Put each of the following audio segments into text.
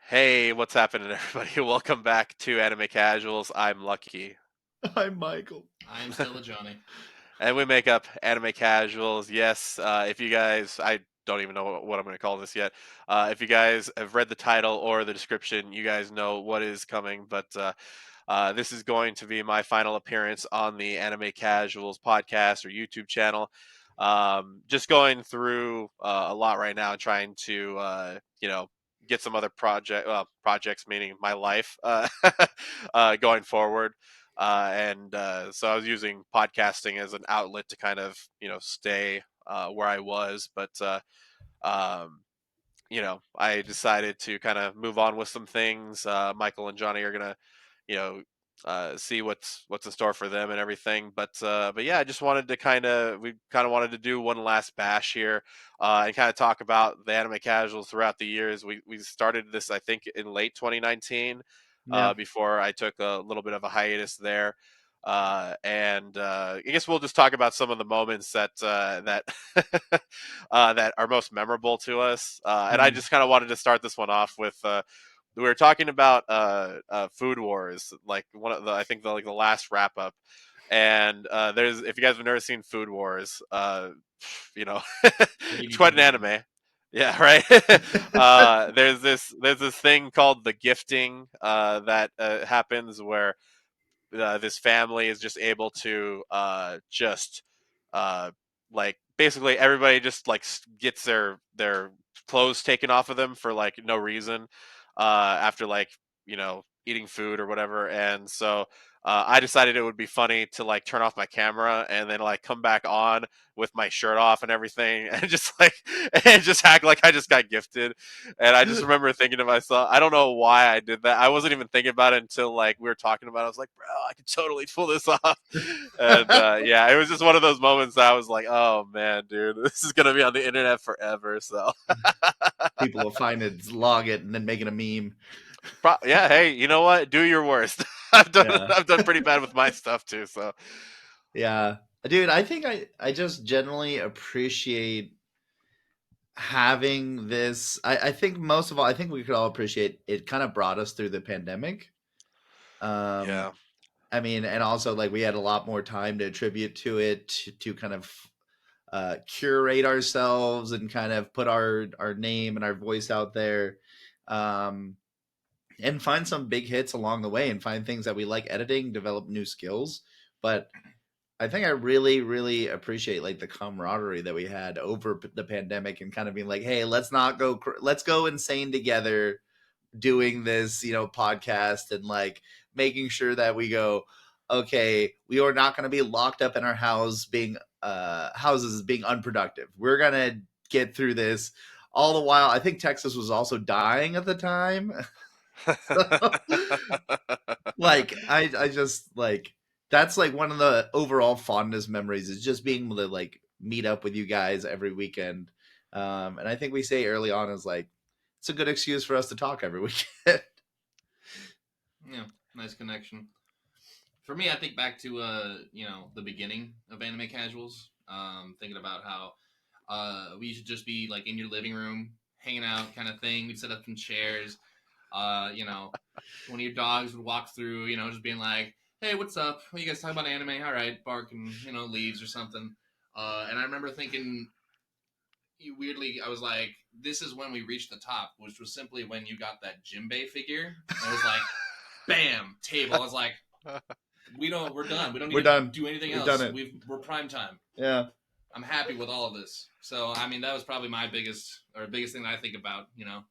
Hey, what's happening, everybody? Welcome back to Anime Casuals. I'm Lucky, I'm Michael. I am still a Johnny. and we make up Anime Casuals. Yes, if you guys, I don't even know what I'm going to call this yet. If you guys have read the title or the description, you guys know what is coming. But this is going to be my final appearance on the Anime Casuals podcast or YouTube channel. Just going through a lot right now, trying to get some other projects, meaning my life, going forward. And so I was using podcasting as an outlet to kind of stay where I was, but um, I decided to kind of move on with some things. Michael and Johnny are gonna, you know, see what's in store for them and everything. But yeah, I just wanted to we kind of wanted to do one last bash here, and kind of talk about the anime casuals throughout the years. We started this, I think, in late 2019, Yeah. before I took a little bit of a hiatus there. And I guess we'll just talk about some of the moments that that are most memorable to us. And I Mm. just kind of wanted to start this one off with we were talking about Food Wars, like one of the I think the last wrap up. And there's if you guys have never seen Food Wars, you know, I give it's you quite an permission. anime. Yeah, right. There's this thing called the gifting that happens where this family is just able to just uh, like basically everybody just like gets their clothes taken off of them for like no reason after like eating food or whatever. And so I decided it would be funny to like turn off my camera and then like come back on with my shirt off and everything and just like and just act like I just got gifted. And I just remember thinking to myself, I don't know why I did that. I wasn't even thinking about it until like we were talking about it. I was like, bro, I could totally pull this off. And yeah, it was just one of those moments that I was like, oh man, dude, this is gonna be on the internet forever. So People will find it, log it, and then make it a meme. yeah, hey, you know what? Do your worst. I've done Yeah. I've done pretty bad with my stuff too. So Yeah. Dude, I think I just generally appreciate having this. I think most of all, I think we could all appreciate it kind of brought us through the pandemic. Um, yeah, I mean, and also like we had a lot more time to attribute to it to kind of curate ourselves and kind of put our name and our voice out there. Um, and find some big hits along the way and find things that we like editing, develop new skills. But I think I really, really appreciate like the camaraderie that we had over the pandemic and kind of being like, hey, let's not go, let's go insane together doing this, podcast and like making sure that we go, okay, we are not going to be locked up in our houses being unproductive. We're going to get through this. All the while, I think Texas was also dying at the time. Like I just like that's like one of the overall fondest memories is just being able to like meet up with you guys every weekend. And I think we say early on is like it's a good excuse for us to talk every weekend. Yeah, nice connection. For me, I think back to the beginning of anime casuals. Thinking about how we used to just be like in your living room, hanging out, kind of thing. We'd set up some chairs. You know, one of your dogs would walk through. Just being like, "Hey, what's up? What you guys talking about anime? All right," barking, leaves or something. And I remember thinking, weirdly, I was like, "This is when we reached the top," which was simply when you got that Jimbei figure. And it was like, bam, table. I was like, we're done. We don't We're need to done. do anything We've done else. it. We're prime time. Yeah. I'm happy with all of this. So I mean, that was probably my biggest thing that I think about.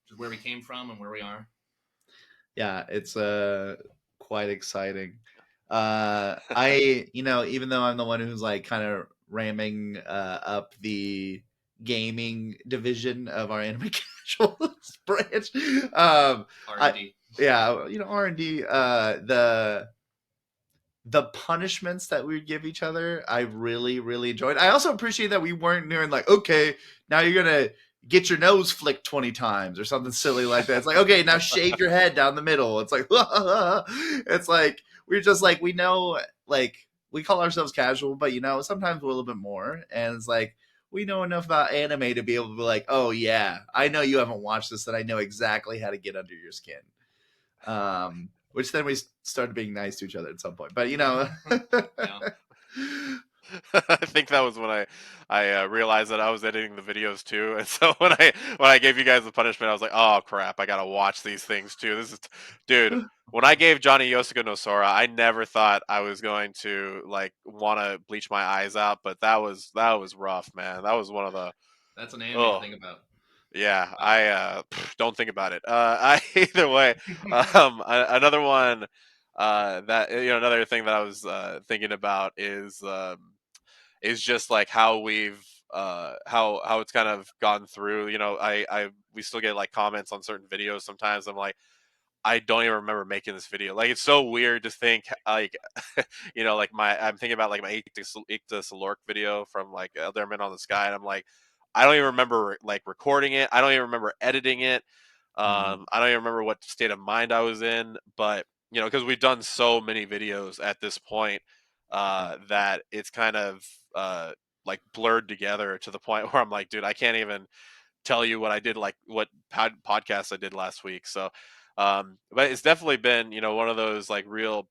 Just where we came from and where we are. Yeah, it's quite exciting. I even though I'm the one who's like kind of ramming up the gaming division of our anime casuals branch, R and I D. yeah, R&D, the punishments that we would give each other, I really, really enjoyed. I also appreciate that we weren't doing like, okay, now you're gonna get your nose flicked 20 times or something silly like that. It's like, okay, now shave your head down the middle. It's like, it's like we're just like we know, like we call ourselves casual, but sometimes we're a little bit more, and it's like we know enough about anime to be able to be like, oh yeah, I know you haven't watched this, and I know exactly how to get under your skin. Which then we started being nice to each other at some point. But Yeah. I think that was when I realized that I was editing the videos too, and so when I gave you guys the punishment, I was like, oh crap, I gotta watch these things too. Dude. When I gave Johnny Yosuke no Sora, I never thought I was going to like want to bleach my eyes out, but that was rough, man. That was one of the That's an anime to oh think about. yeah. Wow. Don't think about it. I either way, another one that another thing that I was thinking about is just like how we've how it's kind of gone through. I we still get like comments on certain videos sometimes. I'm like, I don't even remember making this video. Like, it's so weird to think, like, like I'm thinking about like my Ictus Alorc video from like Other Men on the Sky, and I'm like, I don't even remember like recording it. I don't even remember editing it. Mhm. I don't even remember what state of mind I was in, but because we've done so many videos at this point, Yeah. that it's kind of like blurred together to the point where I'm like, dude, I can't even tell you what I did, like what podcast I did last week. So, but it's definitely been, one of those like real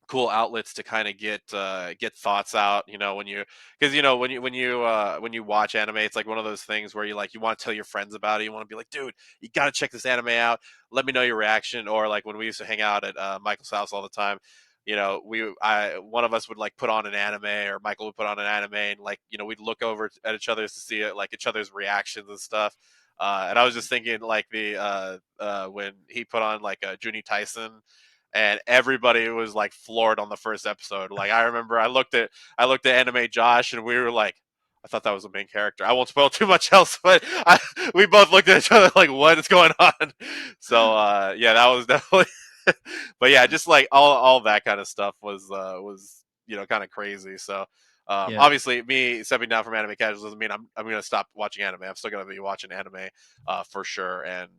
cool outlets to kind of get thoughts out. Because when you watch anime, it's like one of those things where you want to tell your friends about it. You want to be like, dude, you got to check this anime out. Let me know your reaction. Or like when we used to hang out at Michael's house all the time. One of us would like put on an anime, or Michael would put on an anime, and like we'd look over at each other to see it, like each other's reactions and stuff. And I was just thinking like the when he put on like Juni Tyson, and everybody was like floored on the first episode. Like I remember I looked at Anime Josh, and we were like, I thought that was the main character. I won't spoil too much else, but we both looked at each other like, what is going on? So yeah, that was definitely. But yeah, just like all that kind of stuff was kind of crazy. So Yeah. obviously, me stepping down from anime casuals doesn't mean I'm gonna stop watching anime. I'm still gonna be watching anime for sure, and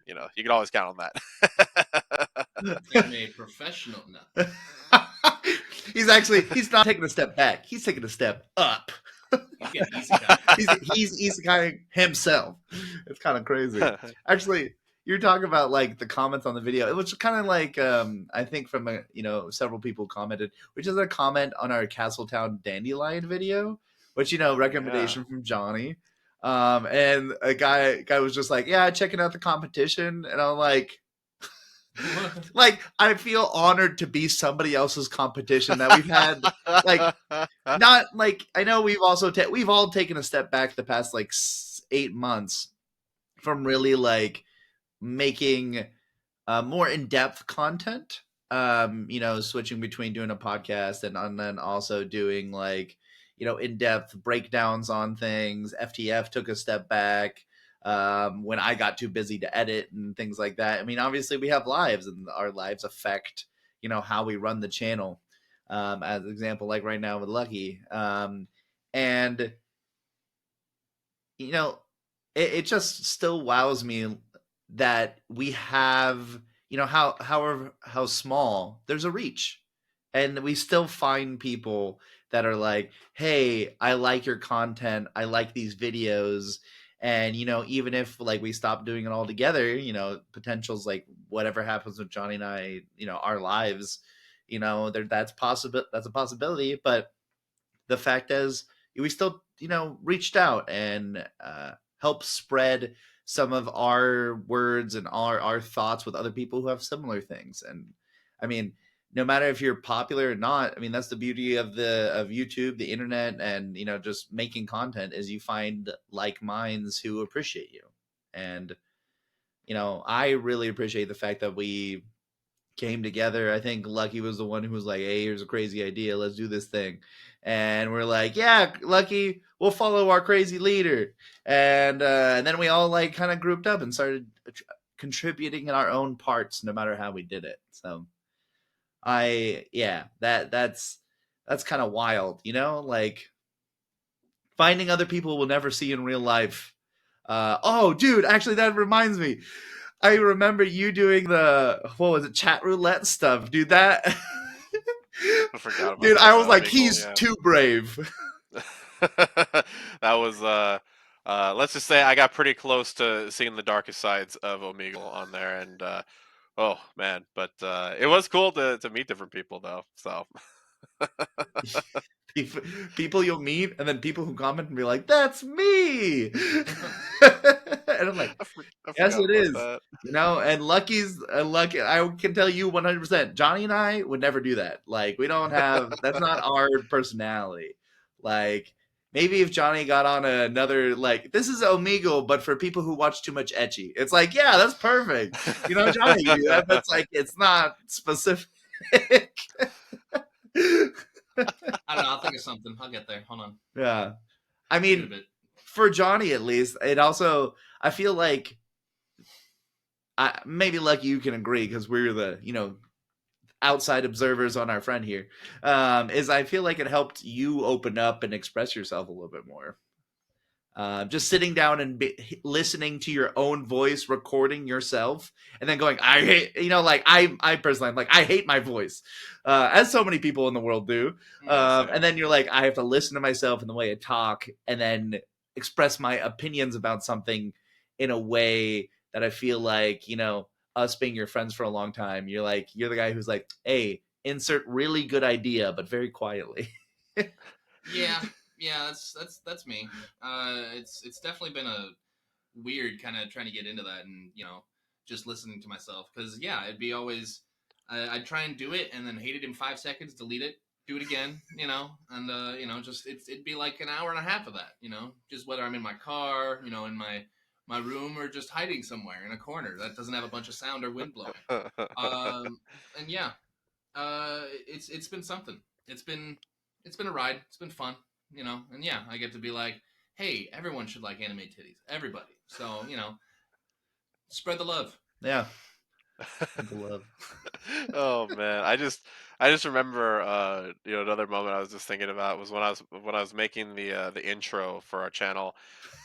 you can always count on that. Anime professional. No. he's not taking a step back. He's taking a step up. He's getting isekai. He's isekai himself. It's kind of crazy. Actually, you're talking about like the comments on the video. It was kind of like I think from several people commented, which is a comment on our Castletown Dandelion video, which Yeah. recommendation from Johnny. And a guy was just like, yeah, checking out the competition, and I'm like, I feel honored to be somebody else's competition that we've had. Like, not like, I know we've also we've all taken a step back the past like 8 months from really like making more in-depth content. Switching between doing a podcast and then also doing like in-depth breakdowns on things. FTF took a step back when I got too busy to edit and things like that. I mean, obviously we have lives, and our lives affect how we run the channel. As an example, like right now with Lucky, and it just still wows me that we have how small there's a reach, and we still find people that are like, hey, I like your content, I like these videos. And even if like we stop doing it all together, potentials like whatever happens with Johnny and I, our lives, that's a possibility. But the fact is, we still reached out and helped spread some of our words and our thoughts with other people who have similar things. And I mean, no matter if you're popular or not, I mean, that's the beauty of YouTube, the internet, and just making content, is you find like minds who appreciate you. And I really appreciate the fact that we came together. I think Lucky was the one who was like, hey, here's a crazy idea, let's do this thing. And we're like, yeah, Lucky, we'll follow our crazy leader. And then we all like kind of grouped up and started contributing in our own parts, no matter how we did it. So that's kind of wild, like finding other people we'll never see in real life. Oh dude, actually that reminds me, I remember you doing the chat roulette stuff, dude. That I forgot about dude, that. I That was would like, be cool, he's yeah. too brave. that was let's just say I got pretty close to seeing the darkest sides of Omegle on there, and oh man, but it was cool to meet different people though. So People, people you'll meet, and then people who comment and be like, "That's me," and I'm like, I "Yes, forgot it about is." that. You know, and Lucky. I can tell you 100%. Johnny and I would never do that. Like, we don't have. That's not our personality. Like, maybe if Johnny got on another, like, this is Omegle, but for people who watch too much etchy, it's like, yeah, that's perfect. You know, Johnny can do that, but it's like it's not specific. I don't know. I'll think of something. I'll get there. Hold on. Yeah. I Give it a mean, bit. for Johnny at least, it also I feel like maybe Lucky you can agree because we're the outside observers on our friend here. Is I feel like it helped you open up and express yourself a little bit more. Just sitting down and listening to your own voice, recording yourself, and then going, I hate, like I personally, I'm like, I hate my voice, as so many people in the world do. Yeah, same. And then you're like, I have to listen to myself and the way I talk, and then express my opinions about something in a way that I feel like, us being your friends for a long time, you're the guy who's like, hey, insert really good idea, but very quietly. Yeah, yeah, that's me. It's definitely been a weird kind of trying to get into that, and just listening to myself, because yeah, it'd be always I'd try and do it and then hate it in 5 seconds, delete it, do it again, and just it'd be like an hour and a half of that, just whether I'm in my car, in my room, or just hiding somewhere in a corner that doesn't have a bunch of sound or wind blowing. And yeah, it's been something. It's been a ride. It's been fun, and yeah, I get to be like, hey, everyone should like anime titties, everybody. So spread the love. Yeah, the love. Oh man, I just remember another moment I was just thinking about was when I was making the intro for our channel.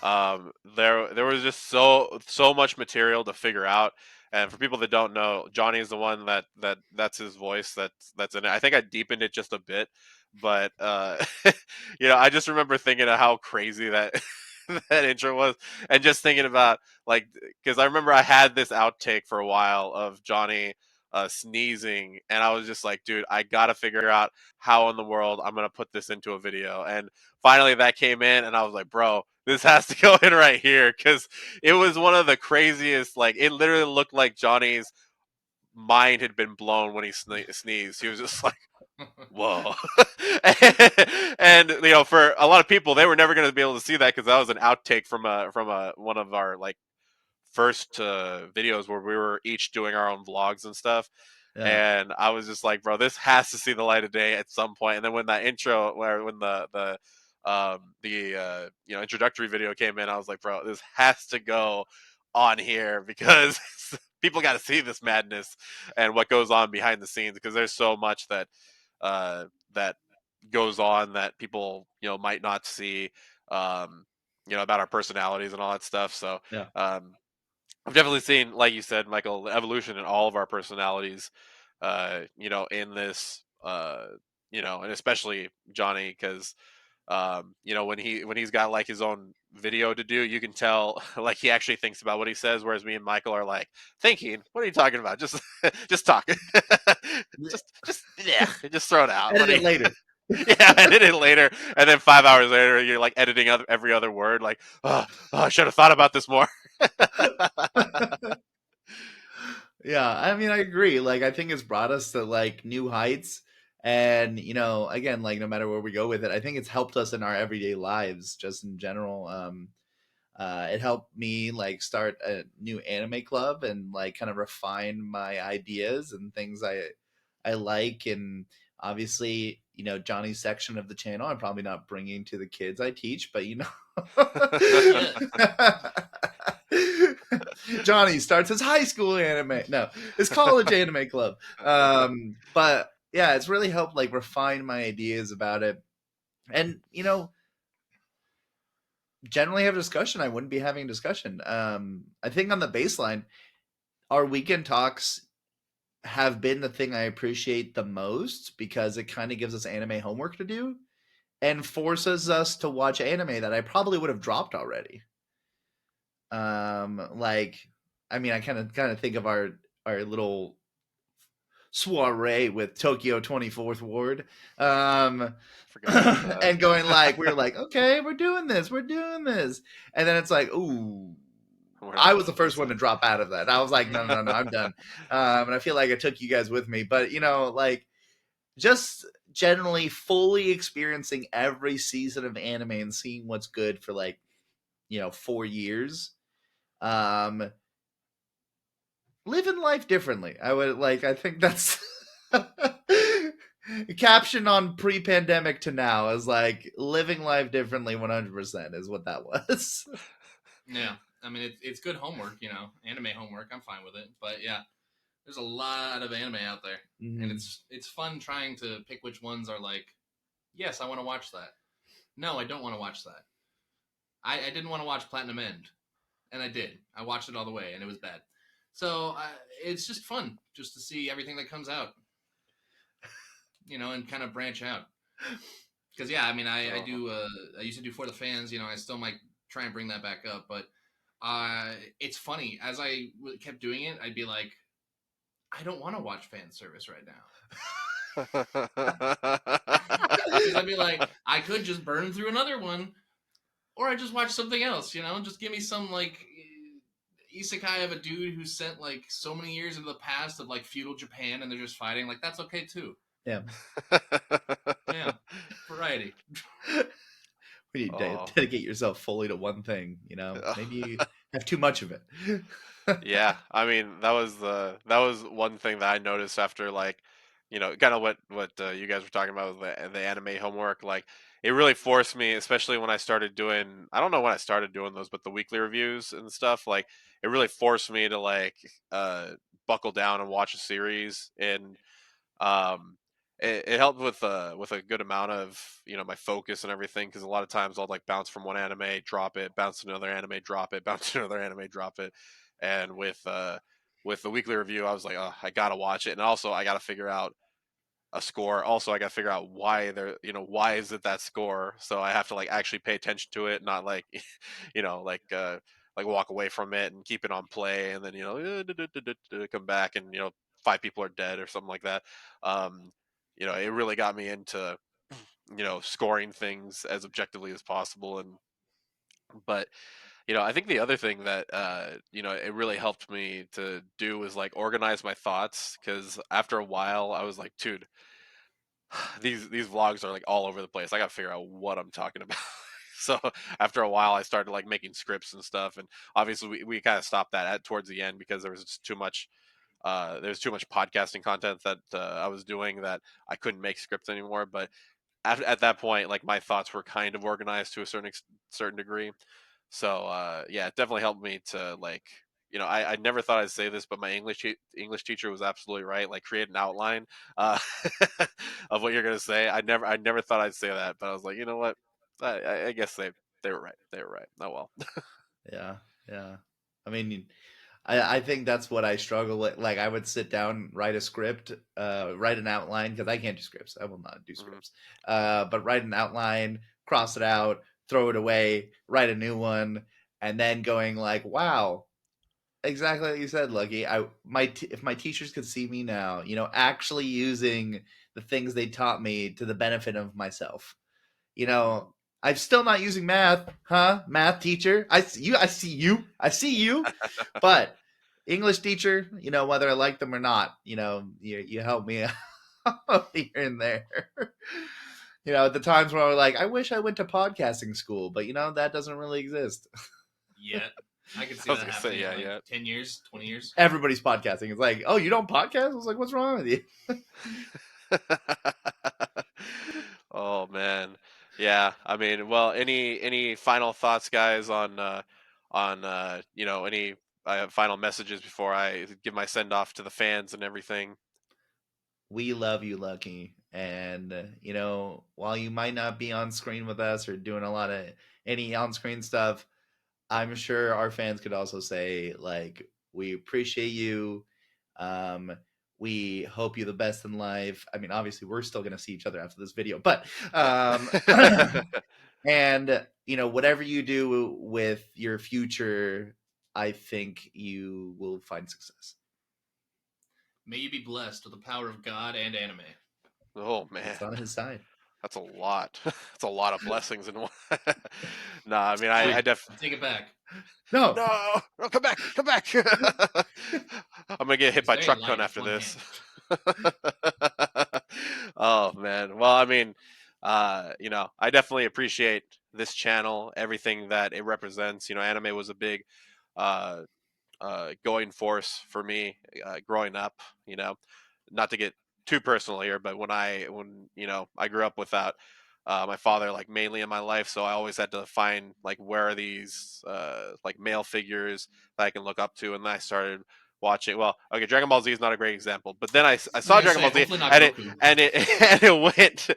There was just so much material to figure out, and for people that don't know, Johnny is the one that's his voice that's in it. I think I deepened it just a bit, but I just remember thinking of how crazy that that intro was, and just thinking about, like, because I remember I had this outtake for a while of Johnny sneezing, and I was just like, dude, I gotta figure out how in the world I'm gonna put this into a video. And finally, that came in, and I was like, bro, this has to go in right here, because it was one of the craziest. Like, it literally looked like Johnny's mind had been blown when he sneezed. He was just like, whoa. And for a lot of people, they were never going to be able to see that, because that was an outtake from one of our, like, first videos where we were each doing our own vlogs and stuff. Yeah. And I was just like, bro, this has to see the light of day at some point. And then when that intro, when the introductory video came in, I was like, bro, this has to go on here, because people got to see this madness and what goes on behind the scenes, because there's so much that goes on that people might not see, about our personalities and all that stuff. So Yeah. I've definitely seen, like you said, Michael, the evolution in all of our personalities, in this, and especially Johnny, because, when he's got, like, his own video to do, you can tell, like, he actually thinks about what he says, whereas me and Michael are like, thinking, what are you talking about? Just, just talk. Yeah, just throw it out. Edit it later. Yeah, edit it later, and then 5 hours later, you're like editing every other word, like, I should have thought about this more. Yeah, I mean, I agree. Like, I think it's brought us to like new heights, and again, like no matter where we go with it, I think it's helped us in our everyday lives, just in general. It helped me like start a new anime club and like kind of refine my ideas and things I like, and obviously, Johnny's section of the channel, I'm probably not bringing to the kids I teach, but Johnny starts his high school anime. No, his college anime club. But yeah, it's really helped like refine my ideas about it. And generally have a discussion. I wouldn't be having a discussion. I think on the baseline, our weekend talks have been the thing I appreciate the most because it kind of gives us anime homework to do. and forces us to watch anime that I probably would have dropped already. Like, I mean, I kind of think of our little soiree with Tokyo 24th Ward. Forgot about that. And going like, we were like, okay, we're doing this. And then it's like, ooh, We're I not was the doing first this. one to drop out of that. I was like, no, I'm done. And I feel like I took you guys with me. But, like, just generally fully experiencing every season of anime and seeing what's good for, like, 4 years. Living life differently. I think that's caption on pre-pandemic to now is like living life differently 100% is what that was. Yeah, I mean it's good homework, anime homework. I'm fine with it, but yeah, there's a lot of anime out there, and it's fun trying to pick which ones are like, yes, I want to watch that. No, I don't want to watch that. I didn't want to watch Platinum End, and I did. I watched it all the way, and it was bad. So it's just fun just to see everything that comes out, and kind of branch out. Because yeah, I mean, I do. I used to do For the Fans. I still might try and bring that back up, but it's funny as I kept doing it. I'd be like, I don't want to watch fan service right now. Because I'd be like, I could just burn through another one, or I just watch something else. Just give me some like isekai of a dude who sent like so many years into the past of like feudal Japan, and they're just fighting. Like that's okay too. Yeah. Yeah. Variety. When you dedicate yourself fully to one thing, maybe you have too much of it. Yeah, I mean that was one thing that I noticed after like, kind of what you guys were talking about with the anime homework. Like, it really forced me, especially when I started doing. I don't know when I started doing those, but the weekly reviews and stuff. Like, it really forced me to like buckle down and watch a series, and um, it helped with a good amount of my focus and everything, because a lot of times I'll like bounce from one anime, drop it, bounce to another anime, drop it, bounce to another anime, drop it, and with the weekly review, I was like, oh, I gotta watch it, and also I gotta figure out a score. Also, I gotta figure out why why is it that score, so I have to like actually pay attention to it, not like like walk away from it and keep it on play, and then come back and five people are dead or something like that. um it really got me into scoring things as objectively as possible. And but I think the other thing that it really helped me to do was like organize my thoughts, because after a while I was like, dude, these vlogs are like all over the place. I got to figure out what I'm talking about. So after a while I started like making scripts and stuff, and obviously we kind of stopped that at towards the end, because there was just too much there's too much podcasting content that I was doing, that I couldn't make scripts anymore. But at that point, like, my thoughts were kind of organized to a certain degree. So yeah, it definitely helped me to like, I never thought I'd say this, but my English teacher was absolutely right. Like, create an outline uh, of what you're gonna say. I never thought I'd say that, but I was like, you know what? I guess they were right. They were right. Oh well. Yeah. I mean, I think that's what I struggle with. Like, I would sit down, write a script, write an outline, because I can't do scripts. I will not do scripts. But write an outline, cross it out, throw it away, write a new one, and then going like, wow, exactly what you said, Lucky. If my teachers could see me now, actually using the things they taught me to the benefit of myself. I'm still not using math, huh? Math teacher, I see you. But English teacher, whether I like them or not, you help me out here and there. At the times where I was like, I wish I went to podcasting school, but that doesn't really exist. Yet. I could see I was that gonna happening say, yeah, in like yeah. 10 years, 20 years. Everybody's podcasting. It's like, oh, you don't podcast? I was like, what's wrong with you? Oh man. Yeah, I mean, well, any final thoughts, guys, on any final messages before I give my send off to the fans and everything? We love you, Lucky. And, while you might not be on screen with us or doing a lot of any on screen stuff, I'm sure our fans could also say, like, we appreciate you. Um, We hope you the best in life. I mean, obviously, we're still going to see each other after this video, but and whatever you do with your future, I think you will find success. May you be blessed with the power of God and anime. Oh man, It's on his side. that's a lot. That's a lot of blessings in one. Nah, I mean, Wait, I def. take it back. No, No, come back, come back. I'm gonna get hit It's by very truck light. ton It's after one this. hand. Oh man. Well, I mean, I definitely appreciate this channel, everything that it represents. Anime was a big uh going force for me growing up. Not to get too personal here, but when I grew up without my father like mainly in my life, so I always had to find like where are these like male figures that I can look up to, and then I started watching. Well, okay, Dragon Ball Z is not a great example, but then I I was saw gonna Dragon say, Ball Z, hopefully not and it Goku. and it and it went.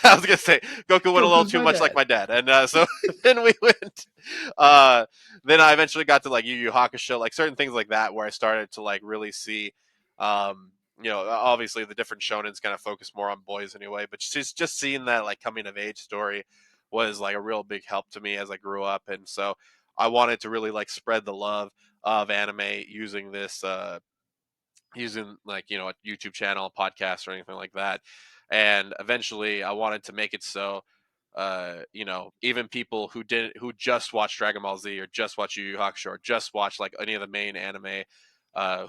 I was gonna say Goku went a little Goku's too my much like dad. my dad, and so then we went. Uh, then I eventually got to like Yu Yu Hakusho, like certain things like that, where I started to like really see, obviously the different shonens kind of focus more on boys anyway, but just seeing that like coming of age story was like a real big help to me as I grew up, and so I wanted to really like spread the love of anime using this, using like a YouTube channel, podcast, or anything like that, and eventually I wanted to make it so even people who just watch Dragon Ball Z or just watch Yu Yu Hakusho or just watch like any of the main anime,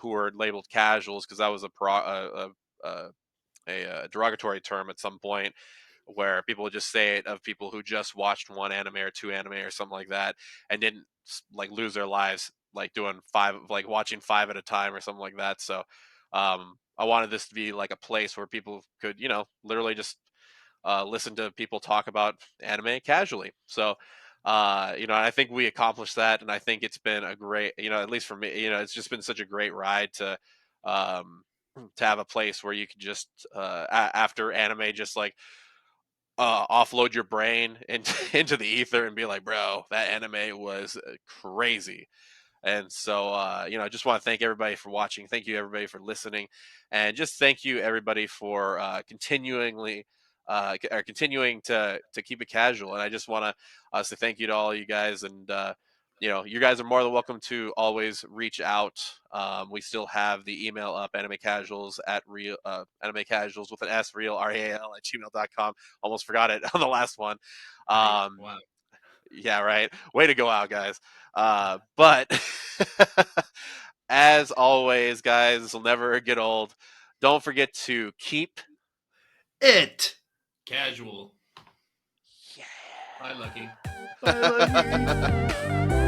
who were labeled casuals because that was a derogatory term at some point where people would just say it of people who just watched one anime or two anime or something like that and didn't like lose their lives like doing five, like watching five at a time or something like that. So I wanted this to be like a place where people could literally just listen to people talk about anime casually. So, I think we accomplished that, and I think it's been a great, at least for me, it's just been such a great ride um, to have a place where you can just, after anime, just like offload your brain into the ether and be like, bro, that anime was crazy. And so, I just want to thank everybody for watching. Thank you, everybody, for listening, and just thank you, everybody, for continuing to keep it casual. And I just want to say thank you to all you guys. And you guys are more than welcome to always reach out. We still have the email up, anime casuals with an S, real RAL at gmail.com. Almost forgot it on the last one. Nice. Um, Wow. yeah, right. Way to go out, guys. But as always, guys, this will never get old. Don't forget to keep. It. Casual. Yeah. Bye, Lucky. Bye, Lucky.